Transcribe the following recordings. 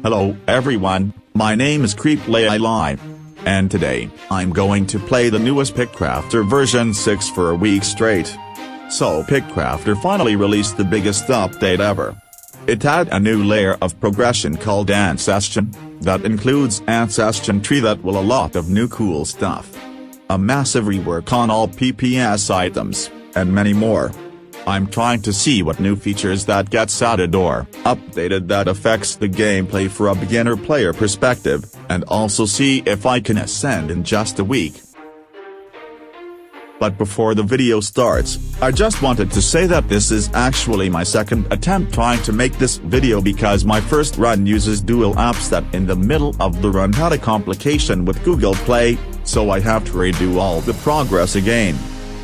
Hello everyone, my name is Live, and today, I'm going to play the newest PickCrafter version 6 for a week straight. So PickCrafter finally released the biggest update ever. It had a new layer of progression called Ancestion, that includes Ancestion tree that will a lot of new cool stuff. A massive rework on all PPS items, and many more. I'm trying to see what new features that gets added or updated that affects the gameplay for a beginner player perspective, and also see if I can ascend in just a week. But before the video starts, I just wanted to say that this is actually my second attempt trying to make this video because my first run uses dual apps that in the middle of the run had a complication with Google Play, so I have to redo all the progress again.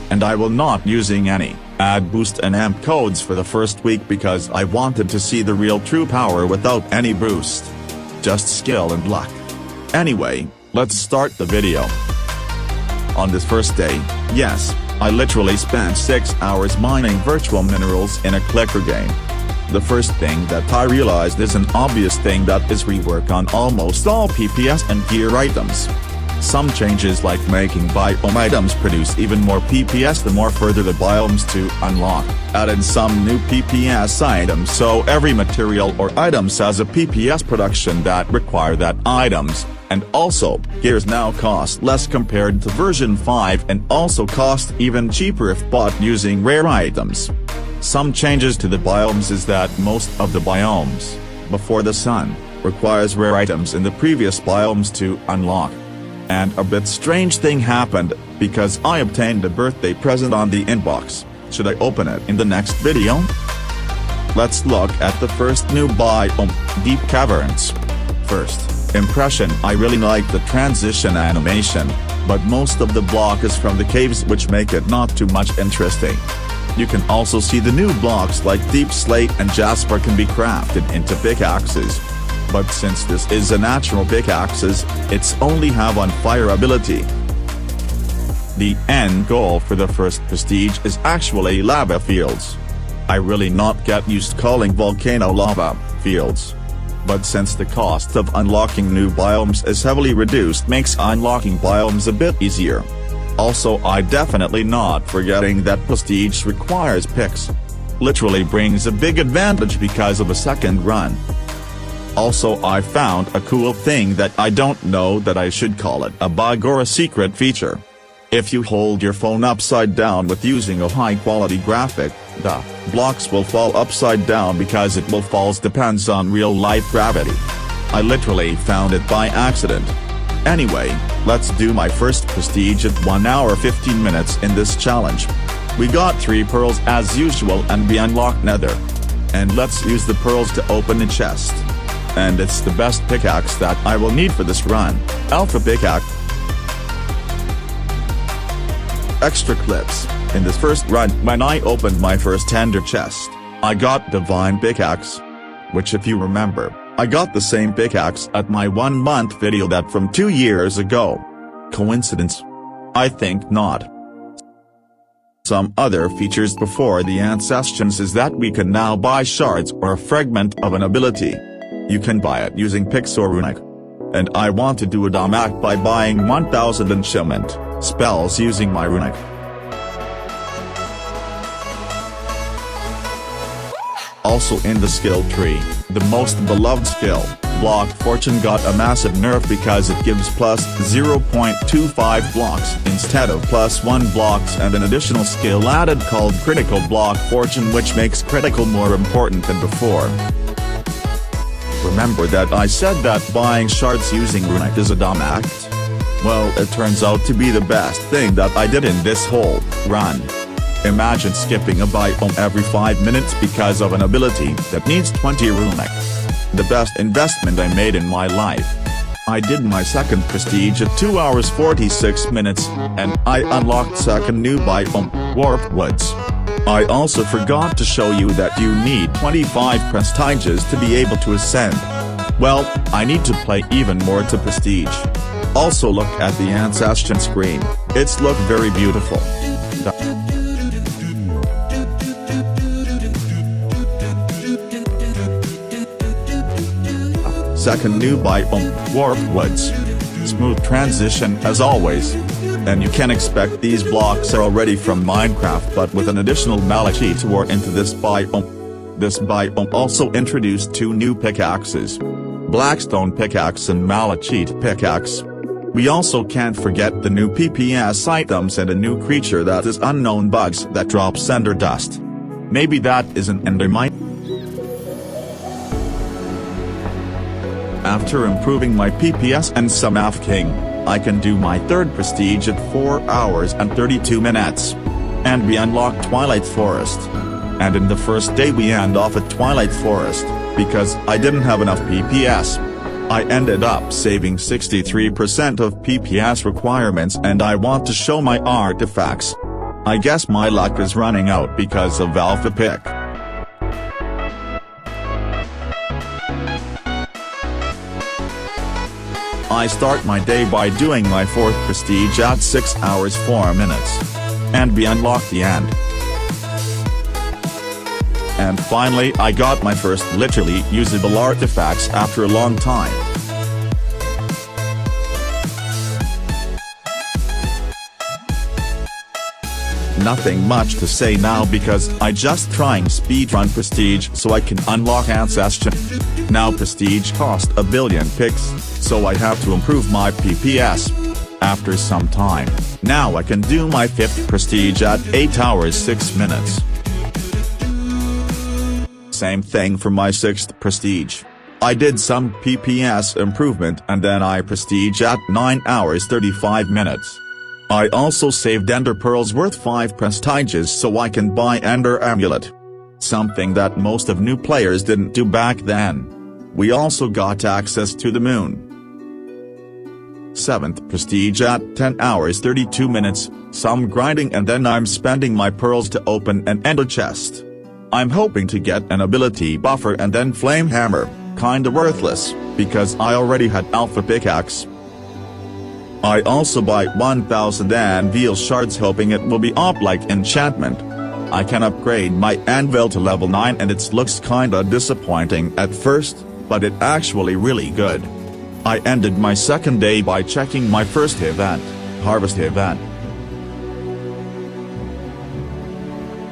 And I will not using any ad boost and amp codes for the first week because I wanted to see the real true power without any boost. Just skill and luck. Anyway, let's start the video. On this first day, yes, I literally spent 6 hours mining virtual minerals in a clicker game. The first thing that I realized is an obvious thing that is rework on almost all PPS and gear items. Some changes like making biome items produce even more PPS the more further the biomes to unlock, added some new PPS items so every material or items has a PPS production that require that items, and also, gears now cost less compared to version 5 and also cost even cheaper if bought using rare items. Some changes to the biomes is that most of the biomes, before the sun, requires rare items in the previous biomes to unlock. And a bit strange thing happened, because I obtained a birthday present on the inbox. Should I open it in the next video? Let's look at the first new biome, Deep Caverns. First impression, I really like the transition animation, but most of the block is from the caves which make it not too much interesting. You can also see the new blocks like Deep Slate and Jasper can be crafted into pickaxes. But since this is a natural pickaxes, it's only have on fire ability. The end goal for the first prestige is actually lava fields. I really not get used calling volcano lava fields. But since the cost of unlocking new biomes is heavily reduced makes unlocking biomes a bit easier. Also I definitely not forgetting that prestige requires picks. Literally brings a big advantage because of a second run. Also I found a cool thing that I don't know that I should call it a bug or a secret feature. If you hold your phone upside down with using a high quality graphic, the blocks will fall upside down because it will falls depends on real life gravity. I literally found it by accident. Anyway, let's do my first prestige at 1 hour 15 minutes in this challenge. We got 3 pearls as usual and we unlocked nether. And let's use the pearls to open the chest. And it's the best pickaxe that I will need for this run, Alpha Pickaxe. Extra clips, in this first run when I opened my first ender chest, I got Divine Pickaxe. Which if you remember, I got the same pickaxe at my 1 month video that from 2 years ago. Coincidence? I think not. Some other features before the Ancestions is that we can now buy shards or a fragment of an ability. You can buy it using picks or runic. And I want to do a dumb act by buying 1000 enchantment spells using my runic. Also in the skill tree, the most beloved skill, Block Fortune got a massive nerf because it gives plus 0.25 blocks instead of plus 1 blocks and an additional skill added called Critical Block Fortune which makes critical more important than before. Remember that I said that buying shards using runic is a dumb act? Well, it turns out to be the best thing that I did in this whole run. Imagine skipping a biome every 5 minutes because of an ability that needs 20 runic. The best investment I made in my life. I did my second prestige at 2 hours 46 minutes, and I unlocked second new biome, Warp Woods. I also forgot to show you that you need 25 prestiges to be able to ascend. Well, I need to play even more to prestige. Also look at the Ancestion screen, it's look very beautiful. Second new biome, Warp Woods. Smooth transition as always. And you can expect these blocks are already from Minecraft but with an additional malachite ore into this biome. This biome also introduced 2 new pickaxes. Blackstone pickaxe and malachite pickaxe. We also can't forget the new PPS items and a new creature that is unknown bugs that drops ender dust. Maybe that is an endermite? After improving my PPS and some AFKing, I can do my 3rd prestige at 4 hours and 32 minutes. And we unlock Twilight Forest. And in the first day we end off at Twilight Forest, because I didn't have enough PPS. I ended up saving 63% of PPS requirements and I want to show my artifacts. I guess my luck is running out because of Alpha Pick. I start my day by doing my 4th prestige at 6 hours 4 minutes. And we unlock the end. And finally I got my first literally usable artifacts after a long time. Nothing much to say now because I just trying speedrun prestige so I can unlock Ancestion. Now prestige cost 1 billion picks, so I have to improve my PPS. After some time, now I can do my 5th prestige at 8 hours 6 minutes. Same thing for my 6th prestige. I did some PPS improvement and then I prestige at 9 hours 35 minutes. I also saved Ender Pearls worth 5 prestiges so I can buy Ender Amulet. Something that most of new players didn't do back then. We also got access to the moon. 7th prestige at 10 hours 32 minutes, some grinding and then I'm spending my pearls to open an ender chest. I'm hoping to get an ability buffer and then flame hammer, kinda worthless, because I already had alpha pickaxe. I also buy 1000 anvil shards hoping it will be up like enchantment. I can upgrade my anvil to level 9 and it looks kinda disappointing at first, but it actually really good. I ended my 2nd day by checking my first event, Harvest event.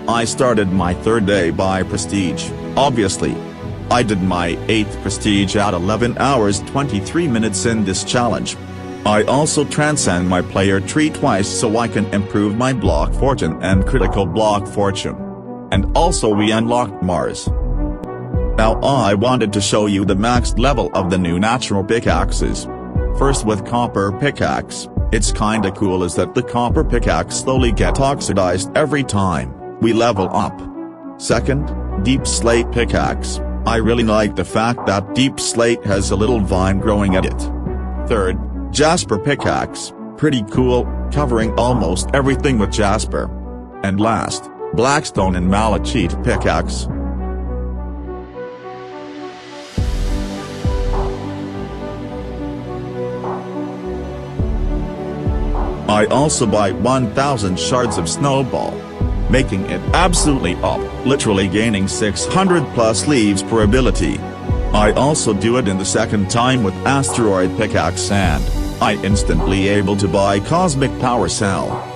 I started my 3rd day by prestige, obviously. I did my 8th prestige at 11 hours 23 minutes in this challenge. I also transcend my player tree twice so I can improve my block fortune and critical block fortune. And also we unlocked Mars. Now I wanted to show you the maxed level of the new natural pickaxes. First with copper pickaxe, it's kinda cool is that the copper pickaxe slowly get oxidized every time we level up. Second, deep slate pickaxe, I really like the fact that deep slate has a little vine growing at it. Third, jasper pickaxe, pretty cool, covering almost everything with jasper. And last, blackstone and malachite pickaxe. I also buy 1000 shards of snowball, making it absolutely up, literally gaining 600 plus leaves per ability. I also do it in the 2nd time with asteroid pickaxe and I instantly able to buy cosmic power cell.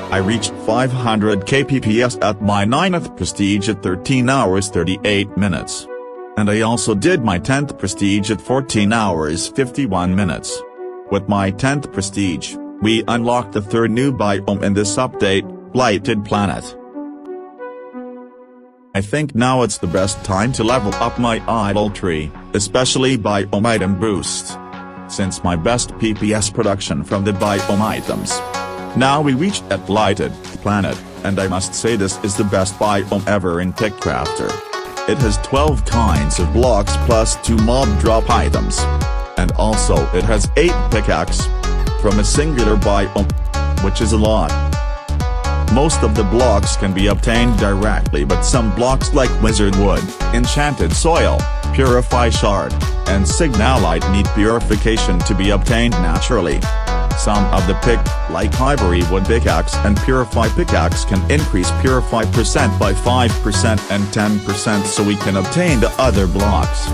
I reached 500 kpps at my 9th prestige at 13 hours 38 minutes. And I also did my 10th prestige at 14 hours 51 minutes. With my 10th prestige, we unlocked the 3rd new biome in this update, Blighted Planet. I think now it's the best time to level up my idol tree, especially biome item boosts. Since my best PPS production from the biome items. Now we reached at Blighted Planet, and I must say this is the best biome ever in PickCrafter. It has 12 kinds of blocks plus 2 mob drop items. And also it has 8 pickaxe from a singular biome, which is a lot. Most of the blocks can be obtained directly but some blocks like wizard wood, enchanted soil, Purify Shard, and Signalite need purification to be obtained naturally. Some of the pick, like Ivory Wood Pickaxe and Purify Pickaxe, can increase Purify percent by 5% and 10% so we can obtain the other blocks.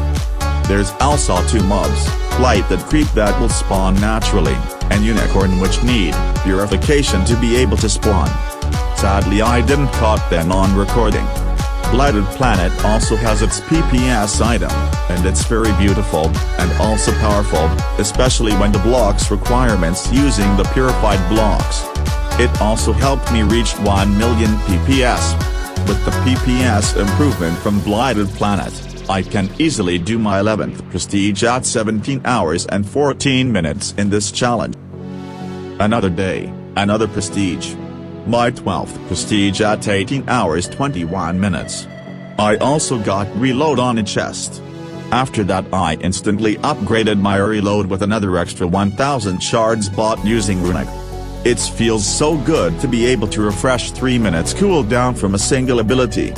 There's also 2 mobs, Blight that creep that will spawn naturally, and Unicorn which need purification to be able to spawn. Sadly I didn't caught them on recording. Blighted Planet also has its PPS item, and it's very beautiful, and also powerful, especially when the blocks requirements using the purified blocks. It also helped me reach 1 million PPS. With the PPS improvement from Blighted Planet, I can easily do my 11th prestige at 17 hours and 14 minutes in this challenge. Another day, another prestige. My 12th prestige at 18 hours 21 minutes. I also got reload on a chest. After that I instantly upgraded my reload with another extra 1000 shards bought using Rework. It feels so good to be able to refresh 3 minutes cooldown from a single ability.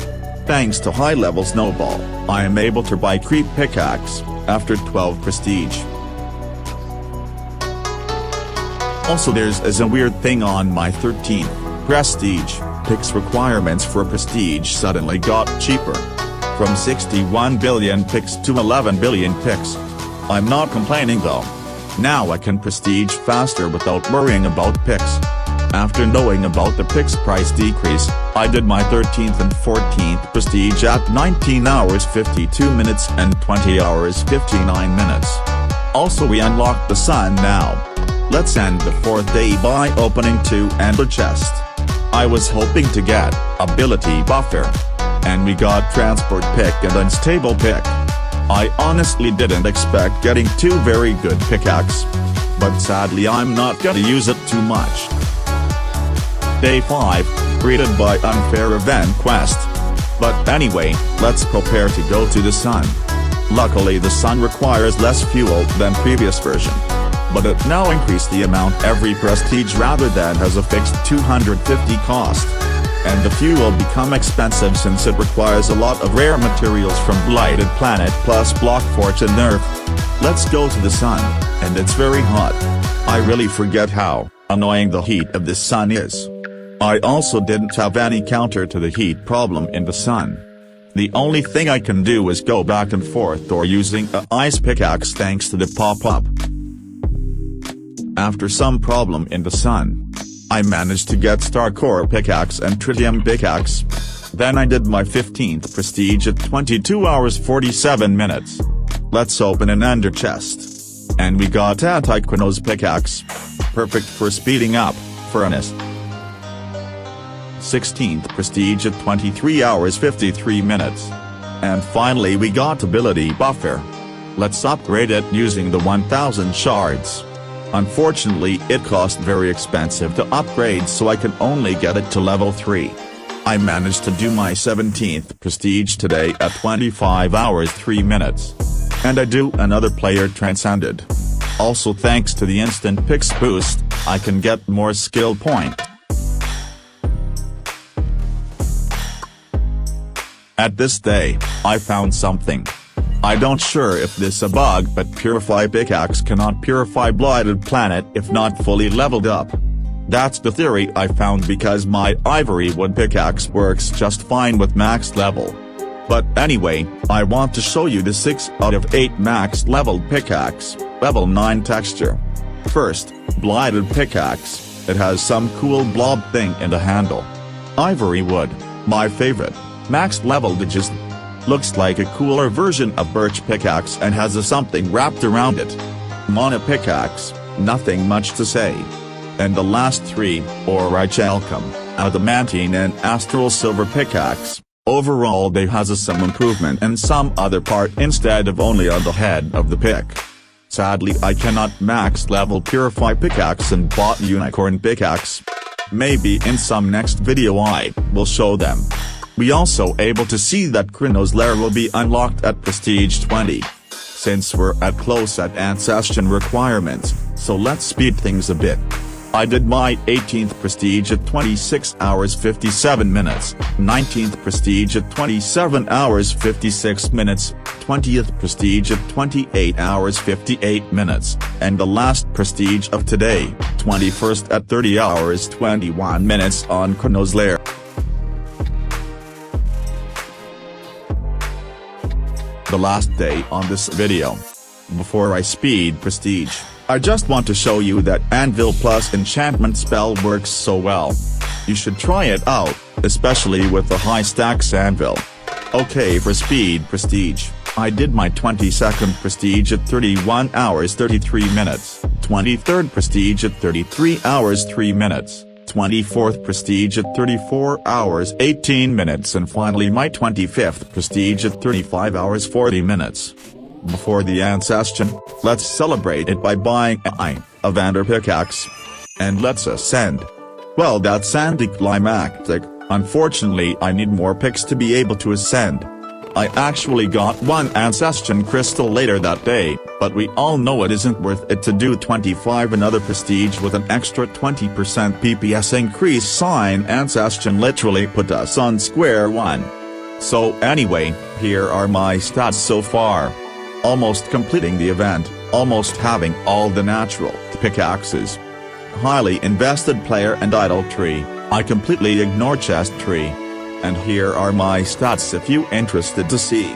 Thanks to high level snowball, I am able to buy creep pickaxe, after 12 prestige. Also there's a weird thing on my 13th prestige, picks requirements for prestige suddenly got cheaper. From 61 billion picks to 11 billion picks. I'm not complaining though. Now I can prestige faster without worrying about picks. After knowing about the picks price decrease, I did my 13th and 14th prestige at 19 hours 52 minutes and 20 hours 59 minutes. Also we unlocked the sun now. Let's end the 4th day by opening 2 ender chest. I was hoping to get ability buffer, and we got transport pick and unstable pick. I honestly didn't expect getting 2 very good pickaxe, but sadly I'm not gonna use it too much. Day 5, greeted by unfair event quest. But anyway, let's prepare to go to the sun. Luckily the sun requires less fuel than previous version, but it now increased the amount every prestige rather than has a fixed 250 cost. And the fuel become expensive since it requires a lot of rare materials from Blighted Planet plus Block Fortune nerf. Let's go to the sun, and it's very hot. I really forget how annoying the heat of this sun is. I also didn't have any counter to the heat problem in the sun. The only thing I can do is go back and forth or using a ice pickaxe thanks to the pop-up. After some problem in the sun, I managed to get Star Core pickaxe and Tritium pickaxe. Then I did my 15th prestige at 22 hours 47 minutes. Let's open an ender chest. And we got Antiquino's pickaxe. Perfect for speeding up, furnace. 16th prestige at 23 hours 53 minutes. And finally we got ability buffer. Let's upgrade it using the 1000 shards. Unfortunately it cost very expensive to upgrade, so I can only get it to level 3. I managed to do my 17th prestige today at 25 hours 3 minutes. And I do another player transcended. Also thanks to the instant picks boost, I can get more skill point. At this day, I found something. I don't sure if this a bug, but Purify Pickaxe cannot purify Blighted Planet if not fully leveled up. That's the theory I found because my Ivory Wood Pickaxe works just fine with max level. But anyway, I want to show you the 6 out of 8 max leveled pickaxe, level 9 texture. First, Blighted Pickaxe. It has some cool blob thing in the handle. Ivory Wood, my favorite, max leveled it just looks like a cooler version of Birch Pickaxe and has a something wrapped around it. Mana Pickaxe, nothing much to say. And the last 3, Orichalcum, Adamantine and Astral Silver Pickaxe, overall they has some improvement in some other part instead of only on the head of the pick. Sadly I cannot max level Purify Pickaxe and bought Unicorn Pickaxe. Maybe in some next video I will show them. We also able to see that Crino's Lair will be unlocked at Prestige 20. Since we're at close at Ancestion requirements, so let's speed things a bit. I did my 18th prestige at 26 hours 57 minutes, 19th prestige at 27 hours 56 minutes, 20th prestige at 28 hours 58 minutes, and the last prestige of today, 21st at 30 hours 21 minutes on Chronos Lair. The last day on this video. Before I speed prestige, I just want to show you that Anvil plus enchantment spell works so well. You should try it out, especially with the high stacks anvil. Okay, for speed prestige, I did my 22nd prestige at 31 hours 33 minutes, 23rd prestige at 33 hours 3 minutes, 24th prestige at 34 hours 18 minutes, and finally my 25th prestige at 35 hours 40 minutes. Before the Ancestion, let's celebrate it by buying a Vander pickaxe. And let's ascend. Well, that's anticlimactic. Unfortunately I need more picks to be able to ascend. I actually got one Ancestion crystal later that day, but we all know it isn't worth it to do 25 another prestige with an extra 20% PPS increase. Ancestion literally put us on square one. So anyway, here are my stats so far. Almost completing the event, almost having all the natural pickaxes. Highly invested player and idle tree, I completely ignore chest tree. And here are my stats if you interested to see.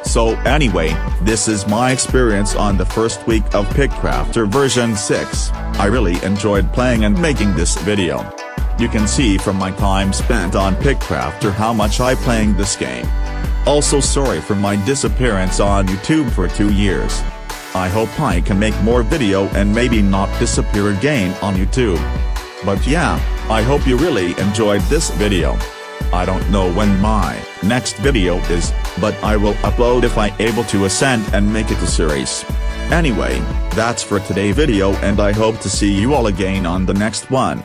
So anyway, this is my experience on the first week of PickCrafter version 6. I really enjoyed playing and making this video. You can see from my time spent on PickCrafter how much I playing this game. Also sorry for my disappearance on YouTube for 2 years. I hope I can make more video and maybe not disappear again on YouTube. But yeah, I hope you really enjoyed this video. I don't know when my next video is, but I will upload if I able to ascend and make it a series. Anyway, that's for today's video and I hope to see you all again on the next one.